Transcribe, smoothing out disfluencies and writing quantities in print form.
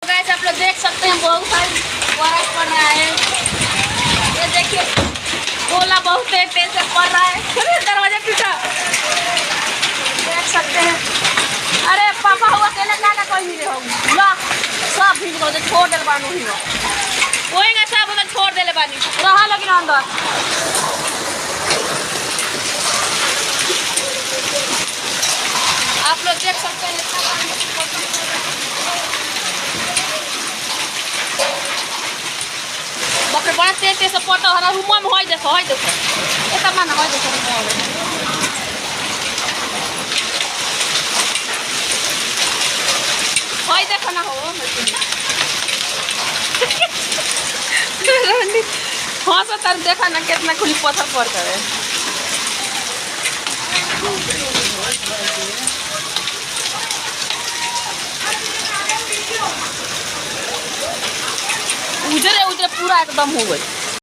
Guys आप लोग देख सकते हैं बहुत सारी बर्फ पड़ रहा है। ये देखिए गोला बहुत तेज से पड़ रहा है। दरवाजा टूटा देख सकते हैं। अरे पापा हुआ अकेले का कोई नहीं रहो ला सब भीग गए छोड़ दे बानू ही कोई ना सब उधर छोड़ दे बानी रहा लेकिन अंदर आप लोग देख सकते हैं। बकरे बड़ा तेज से पटा हरा रूम में होई देखो एतना माना होई देखो होई देखो ना हो हाँ सर तर देखा ना कितना खुली पत्थर पड़ करे उजरे उजरे पूरा एकदम हो गई।